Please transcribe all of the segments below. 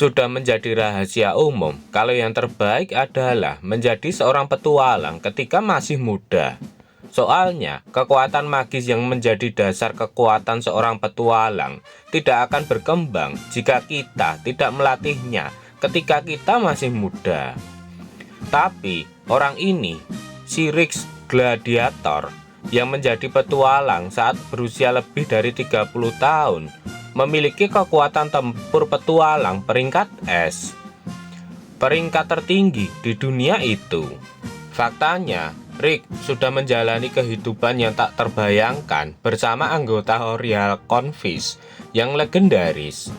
Sudah menjadi rahasia umum kalau yang terbaik adalah menjadi seorang petualang ketika masih muda. Soalnya, kekuatan magis yang menjadi dasar kekuatan seorang petualang tidak akan berkembang jika kita tidak melatihnya ketika kita masih muda. Tapi, orang ini, si Rick Gladiator, yang menjadi petualang saat berusia lebih dari 30 tahun, memiliki kekuatan tempur petualang peringkat S, peringkat tertinggi di dunia itu. Faktanya, Rick sudah menjalani kehidupan yang tak terbayangkan bersama anggota Royal Convict yang legendaris,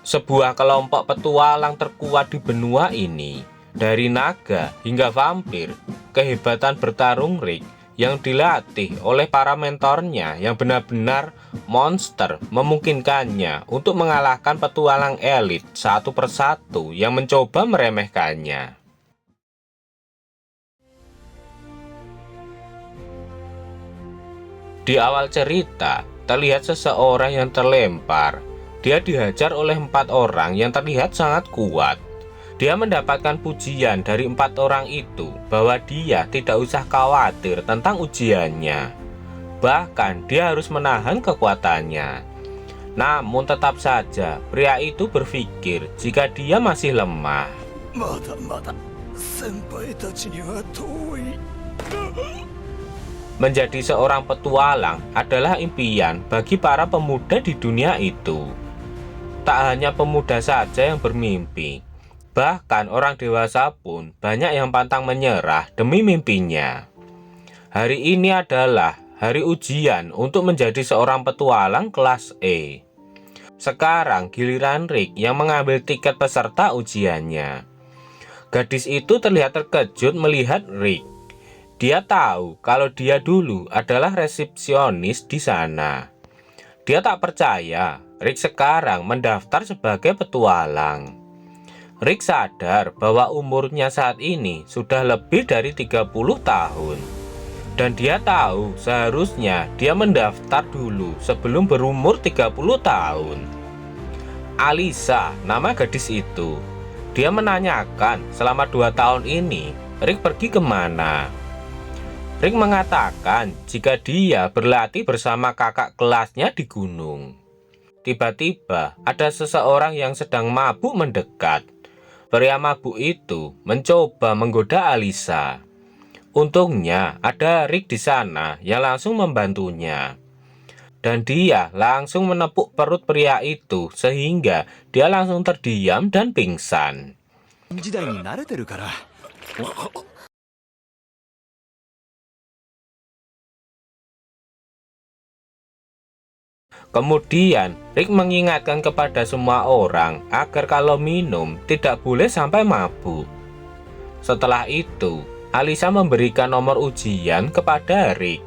sebuah kelompok petualang terkuat di benua ini. Dari naga hingga vampir, kehebatan bertarung Rick yang dilatih oleh para mentornya yang benar-benar monster memungkinkannya untuk mengalahkan petualang elit satu persatu yang mencoba meremehkannya. Di awal cerita, terlihat seseorang yang terlempar. Dia dihajar oleh 4 orang yang terlihat sangat kuat. Dia mendapatkan pujian dari 4 orang itu bahwa dia tidak usah khawatir tentang ujiannya. Bahkan dia harus menahan kekuatannya. Namun tetap saja pria itu berpikir jika dia masih lemah. Menjadi seorang petualang adalah impian bagi para pemuda di dunia itu. Tak hanya pemuda saja yang bermimpi, bahkan orang dewasa pun banyak yang pantang menyerah demi mimpinya. Hari ini adalah hari ujian untuk menjadi seorang petualang kelas E. Sekarang giliran Rick yang mengambil tiket peserta ujiannya. Gadis itu terlihat terkejut melihat Rick. Dia tahu kalau dia dulu adalah resepsionis di sana. Dia tak percaya Rick sekarang mendaftar sebagai petualang. Rick sadar bahwa umurnya saat ini sudah lebih dari 30 tahun. Dan dia tahu seharusnya dia mendaftar dulu sebelum berumur 30 tahun. Alisa, nama gadis itu. Dia menanyakan selama 2 tahun ini Rick pergi kemana. Rick mengatakan jika dia berlatih bersama kakak kelasnya di gunung. Tiba-tiba ada seseorang yang sedang mabuk mendekat. Pria mabuk itu mencoba menggoda Alisa. Untungnya ada Rick di sana yang langsung membantunya. Dan dia langsung menepuk perut pria itu sehingga dia langsung terdiam dan pingsan. Kemudian, Rick mengingatkan kepada semua orang agar kalau minum tidak boleh sampai mabuk. Setelah itu, Alisa memberikan nomor ujian kepada Rick.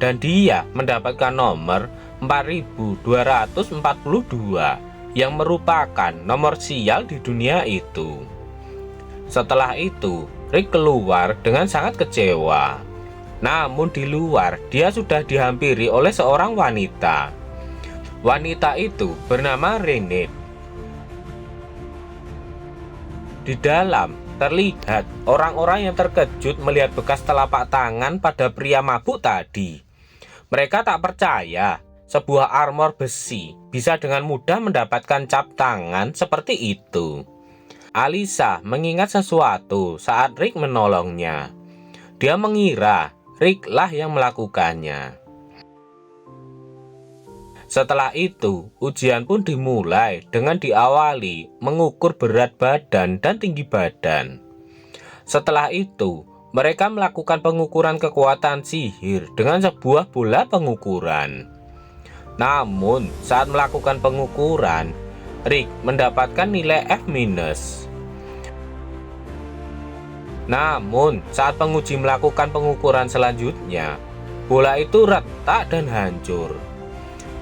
Dan dia mendapatkan nomor 4242 yang merupakan nomor sial di dunia itu. Setelah itu, Rick keluar dengan sangat kecewa. Namun di luar, dia sudah dihampiri oleh seorang wanita. Wanita itu bernama Renate. Di dalam, terlihat orang-orang yang terkejut melihat bekas telapak tangan pada pria mabuk tadi. Mereka tak percaya sebuah armor besi bisa dengan mudah mendapatkan cap tangan seperti itu. Alisa mengingat sesuatu saat Rick menolongnya. Dia mengira Rick lah yang melakukannya. Setelah itu, ujian pun dimulai dengan diawali mengukur berat badan dan tinggi badan. Setelah itu, mereka melakukan pengukuran kekuatan sihir dengan sebuah bola pengukuran. Namun, saat melakukan pengukuran, Rick mendapatkan nilai F-. Namun, saat penguji melakukan pengukuran selanjutnya, bola itu retak dan hancur.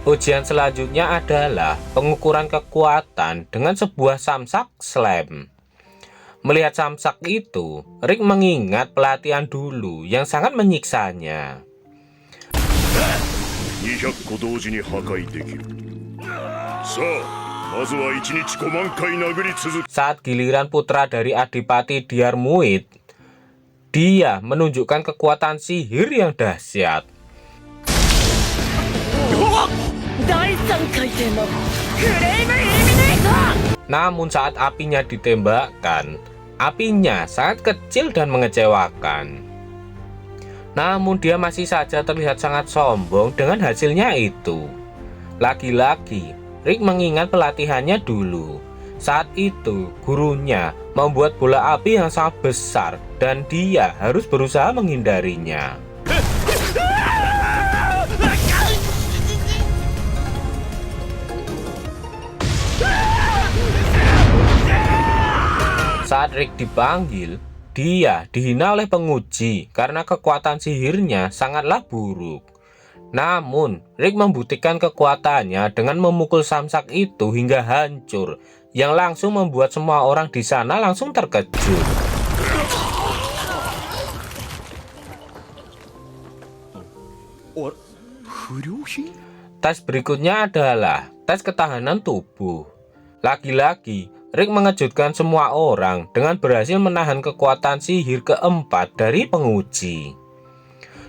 Ujian selanjutnya adalah pengukuran kekuatan dengan sebuah samsak slam. Melihat samsak itu, Rick mengingat pelatihan dulu yang sangat menyiksanya. 200個同時に破壊できる。さあ、まずは1日5万回殴り続け。 Saat giliran putra dari Adipati Dharmuid, dia menunjukkan kekuatan sihir yang dahsyat. Namun saat apinya ditembakkan, apinya sangat kecil dan mengecewakan. Namun dia masih saja terlihat sangat sombong dengan hasilnya itu. Lagi-lagi, Rick mengingat pelatihannya dulu. Saat itu, gurunya membuat bola api yang sangat besar dan dia harus berusaha menghindarinya. Saat Rick dipanggil, dia dihina oleh penguji karena kekuatan sihirnya sangatlah buruk. Namun, Rick membuktikan kekuatannya dengan memukul samsak itu hingga hancur, yang langsung membuat semua orang di sana langsung terkejut. Tes berikutnya adalah tes ketahanan tubuh. Lagi-lagi, Rick mengejutkan semua orang dengan berhasil menahan kekuatan sihir keempat dari penguji.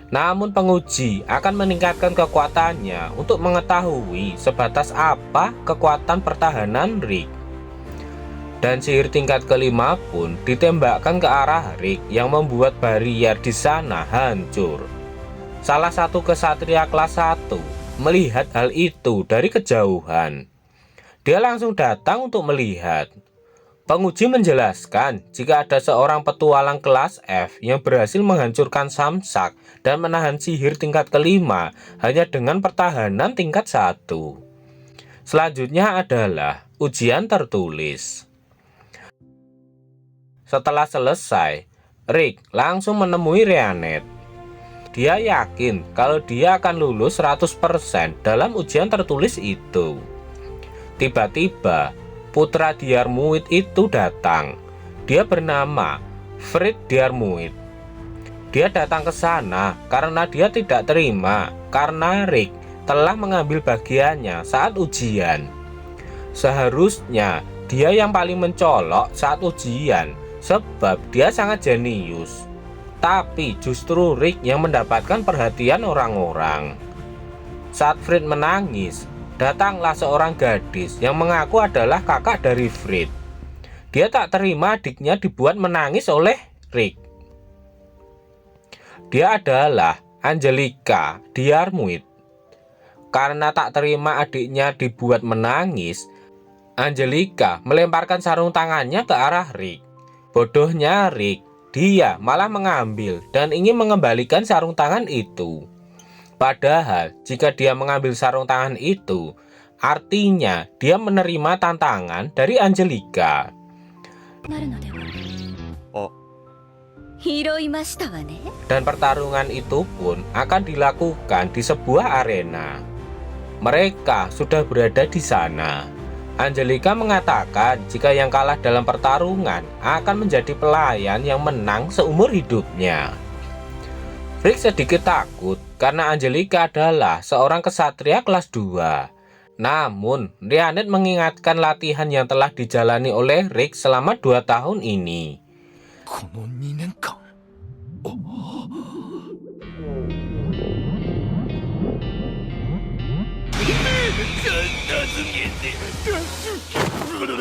Namun penguji akan meningkatkan kekuatannya untuk mengetahui sebatas apa kekuatan pertahanan Rick. Dan sihir tingkat kelima pun ditembakkan ke arah Rick yang membuat barrier di sana hancur. Salah satu kesatria kelas 1 melihat hal itu dari kejauhan. Dia langsung datang untuk melihat. Penguji menjelaskan jika ada seorang petualang kelas F yang berhasil menghancurkan samsak dan menahan sihir tingkat kelima hanya dengan pertahanan tingkat 1. Selanjutnya adalah ujian tertulis. Setelah selesai, Rick langsung menemui Rheanet. Dia yakin kalau dia akan lulus 100% dalam ujian tertulis itu. Tiba-tiba, putra Dharmuid itu datang. Dia bernama Frid Dharmuid. Dia datang ke sana karena dia tidak terima karena Rick telah mengambil bagiannya saat ujian. Seharusnya dia yang paling mencolok saat ujian sebab dia sangat jenius. Tapi justru Rick yang mendapatkan perhatian orang-orang. Saat Frid menangis, datanglah seorang gadis yang mengaku adalah kakak dari Frid. Dia tak terima adiknya dibuat menangis oleh Rick. Dia adalah Angelica Dharmuid. Karena tak terima adiknya dibuat menangis, Angelica melemparkan sarung tangannya ke arah Rick. Bodohnya Rick, dia malah mengambil dan ingin mengembalikan sarung tangan itu. Padahal jika dia mengambil sarung tangan itu, artinya dia menerima tantangan dari Angelica. Dan pertarungan itu pun akan dilakukan di sebuah arena. Mereka sudah berada di sana. Angelica mengatakan jika yang kalah dalam pertarungan akan menjadi pelayan yang menang seumur hidupnya. Rick sedikit takut karena Angelica adalah seorang kesatria kelas 2. Namun, Rheanet mengingatkan latihan yang telah dijalani oleh Rick selama 2 tahun ini.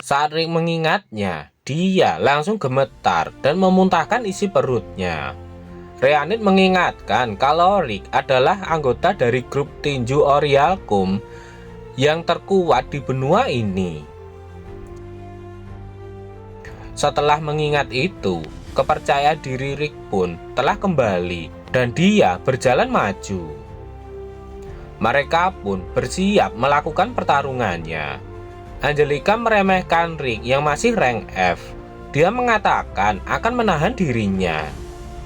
Saat Rick mengingatnya, dia langsung gemetar dan memuntahkan isi perutnya. Rheanet mengingatkan kalau Rick adalah anggota dari grup tinju Orialcum yang terkuat di benua ini. Setelah mengingat itu, kepercayaan diri Rick pun telah kembali dan dia berjalan maju. Mereka pun bersiap melakukan pertarungannya. Angelica meremehkan Rick yang masih rank F. Dia mengatakan akan menahan dirinya.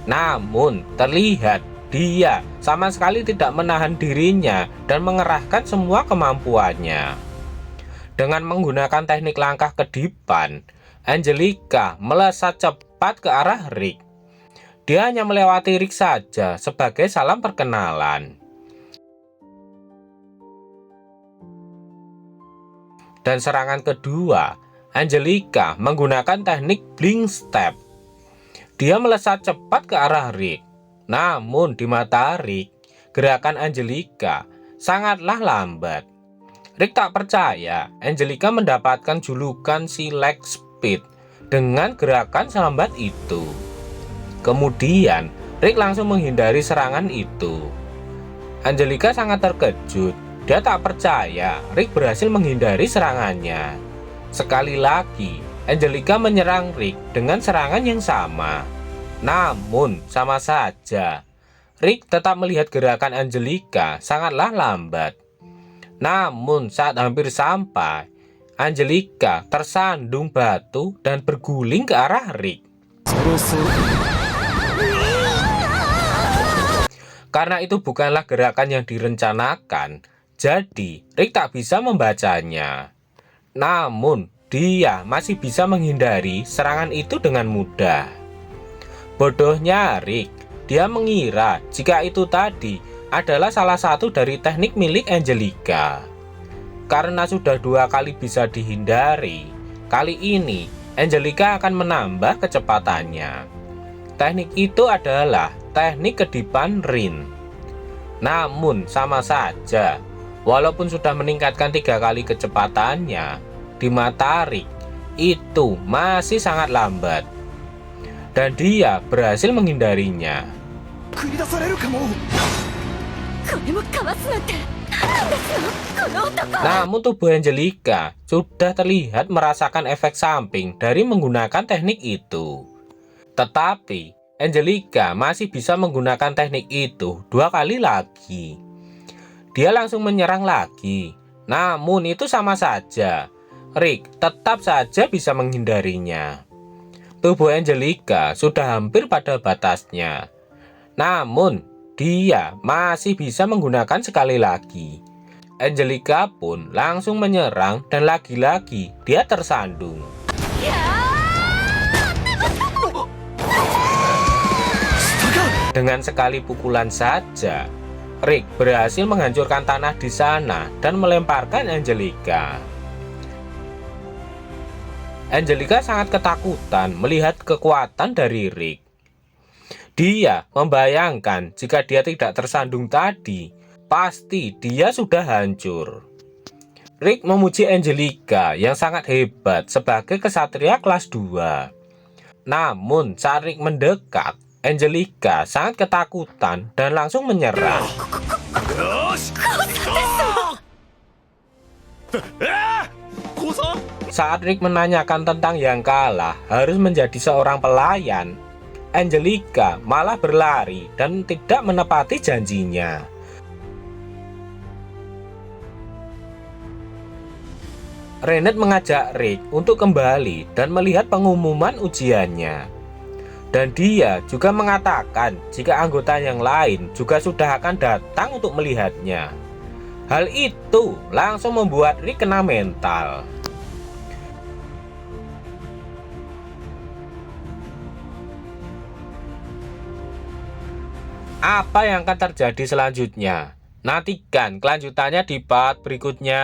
Namun terlihat dia sama sekali tidak menahan dirinya dan mengerahkan semua kemampuannya. Dengan menggunakan teknik langkah kedipan, Angelica melesat cepat ke arah Rick. Dia hanya melewati Rick saja sebagai salam perkenalan. Dan serangan kedua, Angelica menggunakan teknik Blink Step. Dia melesat cepat ke arah Rick. Namun di mata Rick, gerakan Angelica sangatlah lambat. Rick tak percaya Angelica mendapatkan julukan si leg speed dengan gerakan selambat itu. Kemudian Rick langsung menghindari serangan itu. Angelica sangat terkejut. Dia tak percaya Rick berhasil menghindari serangannya. Sekali lagi Angelica menyerang Rick dengan serangan yang sama. Namun sama saja Rick tetap melihat gerakan Angelica sangatlah lambat. Namun saat hampir sampai, Angelica tersandung batu dan berguling ke arah Rick. Karena itu bukanlah gerakan yang direncanakan, jadi Rick tak bisa membacanya. Namun dia masih bisa menghindari serangan itu dengan mudah. Bodohnya Rick, dia mengira jika itu tadi adalah salah satu dari teknik milik Angelica. Karena sudah 2 kali bisa dihindari, kali ini Angelica akan menambah kecepatannya. Teknik itu adalah teknik kedipan Rin. Namun sama saja, walaupun sudah meningkatkan 3 kali kecepatannya, di mata Rick itu masih sangat lambat. Dan dia berhasil menghindarinya. Namun tubuh Angelica sudah terlihat merasakan efek samping dari menggunakan teknik itu. Tetapi Angelica masih bisa menggunakan teknik itu 2 kali lagi. Dia langsung menyerang lagi. Namun itu sama saja. Rick tetap saja bisa menghindarinya. Tubuh Angelica sudah hampir pada batasnya. Namun dia masih bisa menggunakan sekali lagi. Angelica pun langsung menyerang dan lagi-lagi dia tersandung. Dengan sekali pukulan saja, Rick berhasil menghancurkan tanah di sana dan melemparkan Angelica. Angelica sangat ketakutan melihat kekuatan dari Rick. Dia membayangkan jika dia tidak tersandung tadi, pasti dia sudah hancur. Rick memuji Angelica yang sangat hebat sebagai kesatria kelas 2. Namun saat Rick mendekat, Angelica sangat ketakutan dan langsung menyerang. Saat Rick menanyakan tentang yang kalah harus menjadi seorang pelayan, Angelica malah berlari dan tidak menepati janjinya. Renet mengajak Rick untuk kembali dan melihat pengumuman ujiannya. Dan dia juga mengatakan jika anggota yang lain juga sudah akan datang untuk melihatnya. Hal itu langsung membuat Rick kena mental. Apa yang akan terjadi selanjutnya? Nantikan kelanjutannya di part berikutnya.